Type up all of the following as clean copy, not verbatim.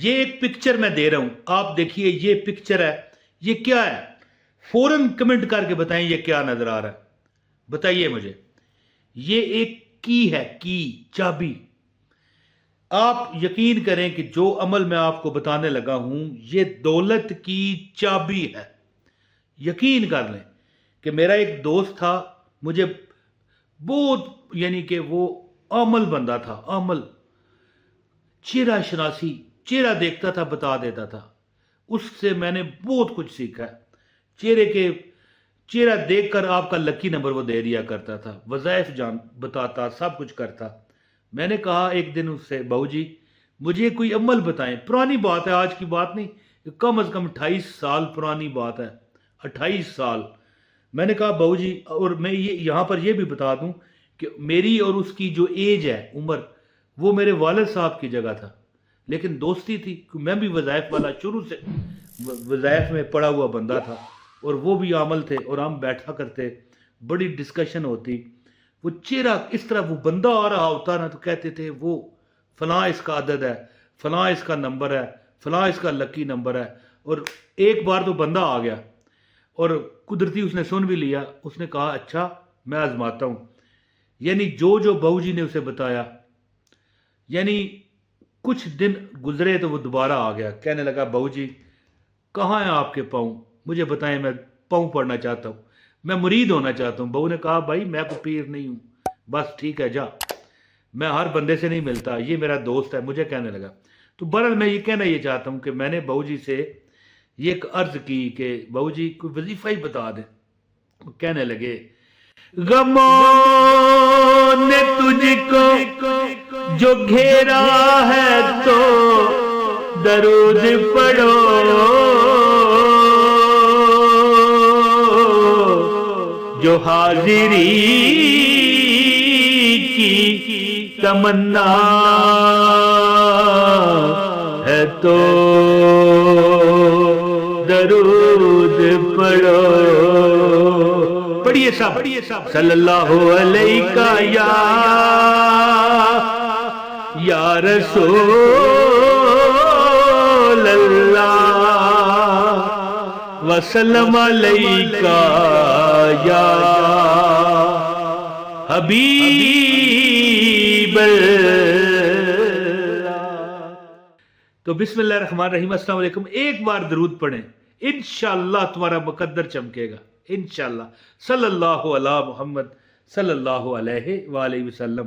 یہ ایک پکچر میں دے رہا ہوں، آپ دیکھیے یہ پکچر ہے، یہ کیا ہے؟ فوراً کمنٹ کر کے بتائیں یہ کیا نظر آ رہا ہے، بتائیے مجھے۔ یہ ایک کی ہے، کی، چابی۔ آپ یقین کریں کہ جو عمل میں آپ کو بتانے لگا ہوں یہ دولت کی چابی ہے۔ یقین کر لیں کہ میرا ایک دوست تھا، مجھے بہت یعنی کہ وہ عامل بندہ تھا، عامل، چہرہ شناسی، چہرہ دیکھتا تھا بتا دیتا تھا۔ اس سے میں نے بہت کچھ سیکھا ہے۔ چہرہ دیکھ کر آپ کا لکی نمبر وہ دے دیا کرتا تھا، وظائف جان بتاتا، سب کچھ کرتا۔ میں نے کہا ایک دن اس سے، بہو جی مجھے کوئی عمل بتائیں، پرانی بات ہے، آج کی بات نہیں، کم از کم 28 سال پرانی بات ہے، 28 سال۔ میں نے کہا بہو جی، اور میں یہاں پر یہ بھی بتا دوں کہ میری اور اس کی جو ایج ہے، عمر، وہ میرے والد صاحب کی جگہ تھا، لیکن دوستی تھی، میں بھی وظائف والا، شروع سے وظائف میں پڑا ہوا بندہ تھا، اور وہ بھی عامل تھے، اور ہم بیٹھا کرتے، بڑی ڈسکشن ہوتی۔ وہ چہرہ اس طرح وہ بندہ آ رہا ہوتا نا تو کہتے تھے وہ فلاں اس کا عدد ہے، فلاں اس کا نمبر ہے، فلاں اس کا لکی نمبر ہے۔ اور ایک بار تو بندہ آ گیا اور قدرتی اس نے سن بھی لیا، اس نے کہا اچھا میں آزماتا ہوں۔ یعنی جو بہو جی نے اسے بتایا، یعنی کچھ دن گزرے تو وہ دوبارہ آ گیا، کہنے لگا بہو جی کہاں ہیں آپ کے پاؤں، مجھے بتائیں، میں پاؤں پڑھنا چاہتا ہوں، میں مرید ہونا چاہتا ہوں۔ بہو نے کہا بھائی میں کوئی پیر نہیں ہوں، بس ٹھیک ہے جا، میں ہر بندے سے نہیں ملتا، یہ میرا دوست ہے، مجھے کہنے لگا۔ تو بہرحال میں یہ کہنا یہ چاہتا ہوں کہ میں نے بہو جی سے یہ ایک عرض کی کہ بہو جی کوئی وظیفہ ہی بتا دیں۔ وہ کہنے لگے غموں نے تجھ کو جو گھیرا ہے تو درود پڑھو، جو حاضری کی تمنا ہے تو درود پڑھو۔ پڑھیے صاحب، صلی اللہ علیہ یا رسول اللہ وسلم علیکہ یا حبیب اللہ۔ تو بسم اللہ الرحمن الرحیم، السلام علیکم۔ ایک بار درود پڑھیں، انشاءاللہ تمہارا مقدر چمکے گا، انشاءاللہ۔ صلی اللہ علی محمد صلی اللہ علیہ وآلہ وسلم۔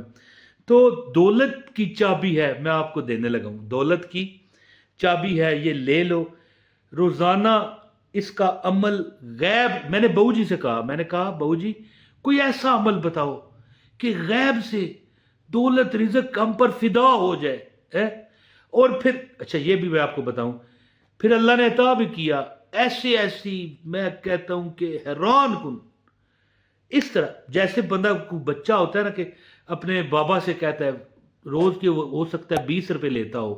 تو دولت کی چابی ہے، میں آپ کو دینے لگا ہوں، دولت کی چابی ہے، یہ لے لو۔ روزانہ اس کا عمل غیب، میں نے بہو جی سے کہا، میں نے کہا بہو جی کوئی ایسا عمل بتاؤ کہ غیب سے دولت رزق ہم پر فدا ہو جائے۔ اور پھر اچھا یہ بھی میں آپ کو بتاؤں، پھر اللہ نے عطا بھی کیا، ایسی میں کہتا ہوں کہ حیران کن۔ اس طرح جیسے بندہ کو بچہ ہوتا ہے نا کہ اپنے بابا سے کہتا ہے، روز کے ہو سکتا ہے 20 روپے لیتا ہو،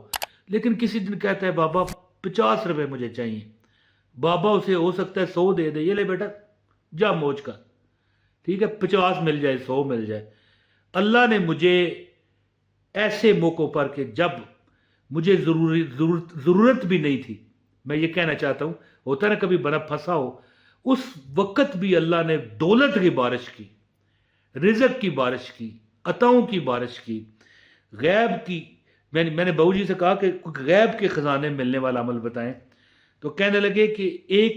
لیکن کسی دن کہتا ہے بابا 50 روپے مجھے چاہیے، بابا اسے ہو سکتا ہے 100 دے دے، یہ لے بیٹا جا موج کا، ٹھیک ہے، 50 مل جائے 100 مل جائے۔ اللہ نے مجھے ایسے موقعوں پر کہ جب مجھے ضرورت بھی نہیں تھی، میں یہ کہنا چاہتا ہوں، ہوتا ہے نا کبھی بنا پھنسا ہو، اس وقت بھی اللہ نے دولت کی بارش کی، رزق کی بارش کی، عطاؤں کی بارش کی، غیب کی۔ میں نے بہو جی سے کہا کہ غیب کے خزانے ملنے والا عمل بتائیں، تو کہنے لگے کہ ایک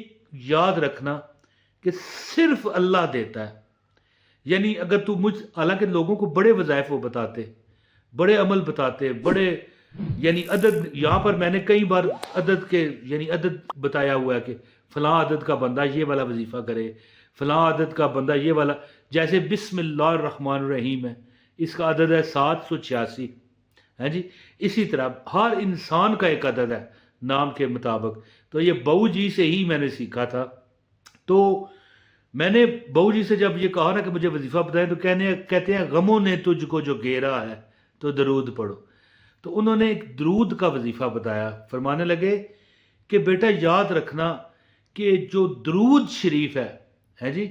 یاد رکھنا کہ صرف اللہ دیتا ہے۔ یعنی اگر تو حالانکہ لوگوں کو بڑے وظائف وہ بتاتے، بڑے عمل بتاتے، بڑے یعنی عدد، یہاں پر میں نے کئی بار عدد کے یعنی عدد بتایا ہوا ہے کہ فلاں عدد کا بندہ یہ والا وظیفہ کرے، فلاں عدد کا بندہ یہ والا، جیسے بسم اللہ الرحمن الرحیم ہے، اس کا عدد ہے 786 ہے جی۔ اسی طرح ہر انسان کا ایک عدد ہے نام کے مطابق، تو یہ بہو جی سے ہی میں نے سیکھا تھا۔ تو میں نے بہو جی سے جب یہ کہا نا کہ مجھے وظیفہ بتائیں، تو کہتے ہیں غموں نے تجھ کو جو گھیرا ہے تو درود پڑھو۔ تو انہوں نے ایک درود کا وظیفہ بتایا، فرمانے لگے کہ بیٹا یاد رکھنا کہ جو درود شریف ہے جی،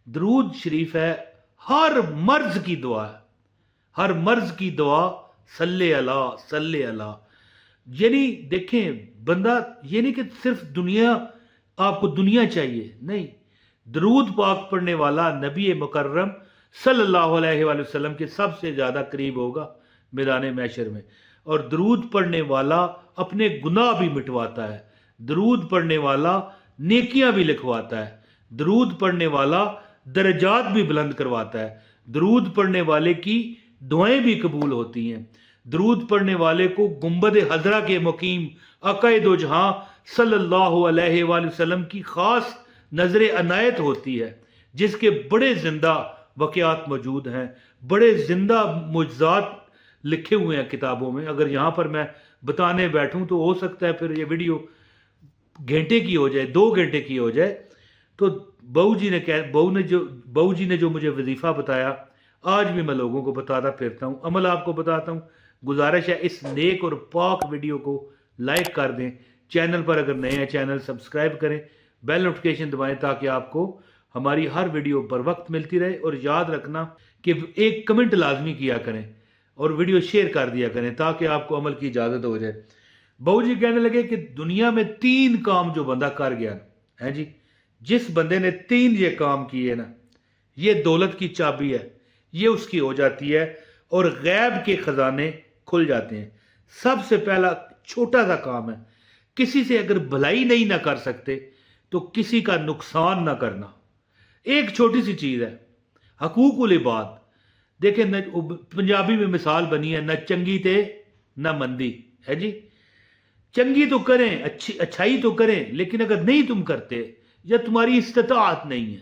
درود شریف ہے ہر مرض کی دعا ہے، ہر مرض کی دعا، صلی اللہ صلی اللہ۔ یعنی دیکھیں بندہ یہ نہیں کہ صرف دنیا، آپ کو دنیا چاہیے، نہیں، درود پاک پڑھنے والا نبی مکرم صلی اللہ علیہ وآلہ وسلم کے سب سے زیادہ قریب ہوگا میدان محشر میں. اور درود پڑھنے والا اپنے گناہ بھی مٹواتا ہے، درود پڑھنے والا نیکیاں بھی لکھواتا ہے، درود پڑھنے والا درجات بھی بلند کرواتا ہے، درود پڑھنے والے کی دعائیں بھی قبول ہوتی ہیں، درود پڑھنے والے کو گنبد حضرہ کے مقیم آقا دو جہاں صلی اللہ علیہ وآلہ وسلم کی خاص نظر عنایت ہوتی ہے، جس کے بڑے زندہ واقعات موجود ہیں، بڑے زندہ معجزات لکھے ہوئے ہیں کتابوں میں. اگر یہاں پر میں بتانے بیٹھوں تو ہو سکتا ہے پھر یہ ویڈیو گھنٹے کی ہو جائے، 2 گھنٹے کی ہو جائے. تو بہو جی نے جو مجھے وظیفہ بتایا آج بھی میں لوگوں کو بتاتا پھرتا ہوں، عمل آپ کو بتاتا ہوں. گزارش ہے اس نیک اور پاک ویڈیو کو لائک کر دیں، چینل پر اگر نئے ہیں چینل سبسکرائب کریں، بیل نوٹیفکیشن دبائیں تاکہ آپ کو ہماری ہر ویڈیو پر وقت ملتی رہے. اور یاد رکھنا کہ ایک کمنٹ لازمی کیا کریں اور ویڈیو شیئر کر دیا کریں تاکہ آپ کو عمل کی اجازت ہو جائے. بہو جی کہنے لگے کہ دنیا میں 3 کام جو بندہ کر گیا ہے جی، جس بندے نے 3 یہ کام کیے نا، یہ دولت کی چابی ہے، یہ اس کی ہو جاتی ہے اور غیب کے خزانے کھل جاتے ہیں. سب سے پہلا چھوٹا سا کام ہے، کسی سے اگر بھلائی نہیں نہ کر سکتے تو کسی کا نقصان نہ کرنا. ایک چھوٹی سی چیز ہے، حقوق العباد. دیکھیں پنجابی میں مثال بنی ہے، نہ چنگی تے نہ مندی ہے جی. چنگی تو کریں، اچھائی تو کریں، لیکن اگر نہیں تم کرتے یا تمہاری استطاعت نہیں ہے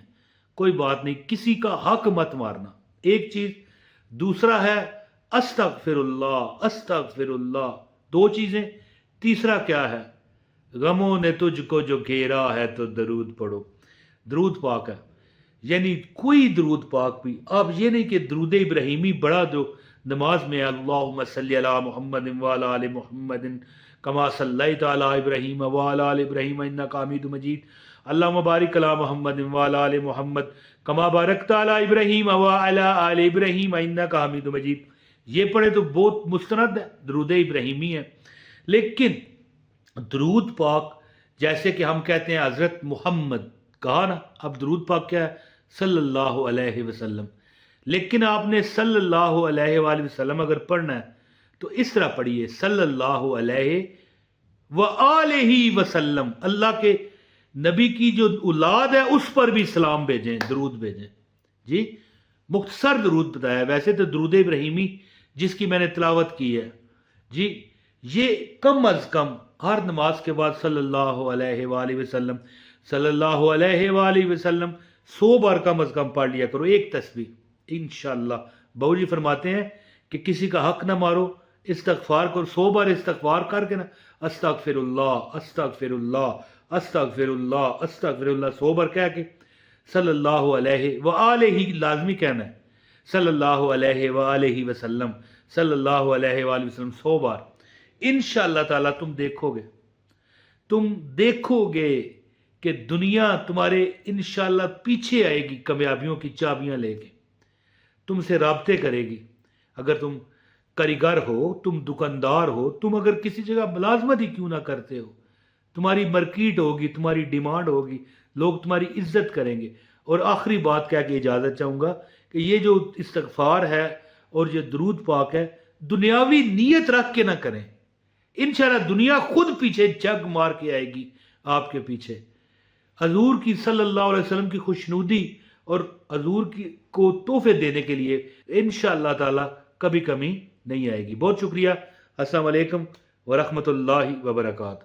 کوئی بات نہیں، کسی کا حق مت مارنا. ایک چیز. دوسرا ہے استغفر اللہ، استغفر اللہ. 2 چیزیں. تیسرا کیا ہے؟ غموں نے تجھ کو جو گھیرا ہے تو درود پڑھو. درود پاک ہے، یعنی کوئی درود پاک بھی. آپ یہ نہیں کہ درود ابراہیمی بڑا جو نماز میں اللہم صلی علی محمد وعلی آل محمد کما صلیت علی ابراہیم وعلی آل ابراہیم انک حمید مجید، اللہم بارک علی محمد وعلی آل محمد کما بارکت علی ابراہیم وعلی آل ابراہیم انک حمید مجید. یہ پڑھے تو بہت مستند ہے، درود ابراہیمی ہے. لیکن درود پاک جیسے کہ ہم کہتے ہیں حضرت محمد کہا نا، اب درود پاک کیا ہے؟ صلی اللہ علیہ وسلم. لیکن آپ نے صلی اللہ علیہ وآلہ وسلم اگر پڑھنا ہے تو اس طرح پڑھیے، صلی اللہ علیہ وآلہ وسلم. اللہ کے نبی کی جو اولاد ہے اس پر بھی سلام بھیجیں، درود بھیجیں جی. مختصر درود بتایا، ویسے تو درود ابراہیمی جس کی میں نے تلاوت کی ہے جی، یہ کم از کم ہر نماز کے بعد صلی اللہ علیہ وآلہ وسلم، صلی اللہ علیہ وآلہ وسلم 100 بار کم از کم پڑھ لیا کرو، ایک تسبیح انشاءاللہ. بہو جی فرماتے ہیں کہ کسی کا حق نہ مارو، استغفار کرو، 100 بار استغفار کر کے نا، استغفر اللہ استغفر اللہ استغفر اللہ استغفر اللہ 100 بار کہہ کے صلی اللہ علیہ وآلہ لازمی کہنا ہے، صلی اللہ علیہ وآلہ وسلم، صلی اللہ علیہ وآلہ وسلم 100 بار. انشاءاللہ تعالیٰ تم دیکھو گے کہ دنیا تمہارے انشاءاللہ پیچھے آئے گی، کامیابیوں کی چابیاں لے کے تم سے رابطے کرے گی. اگر تم کاریگر ہو، تم دکاندار ہو، تم اگر کسی جگہ ملازمت ہی کیوں نہ کرتے ہو، تمہاری مارکیٹ ہوگی، تمہاری ڈیمانڈ ہوگی، لوگ تمہاری عزت کریں گے. اور آخری بات کہہ کے اجازت چاہوں گا کہ یہ جو استغفار ہے اور یہ درود پاک ہے، دنیاوی نیت رکھ کے نہ کریں. انشاءاللہ دنیا خود پیچھے جگ مار کے آئے گی آپ کے پیچھے. حضور کی صلی اللہ علیہ وسلم کی خوشنودی اور حضور کو تحفے دینے کے لیے انشاءاللہ تعالی کبھی کمی نہیں آئے گی. بہت شکریہ. السلام علیکم ورحمۃ اللہ وبرکاتہ.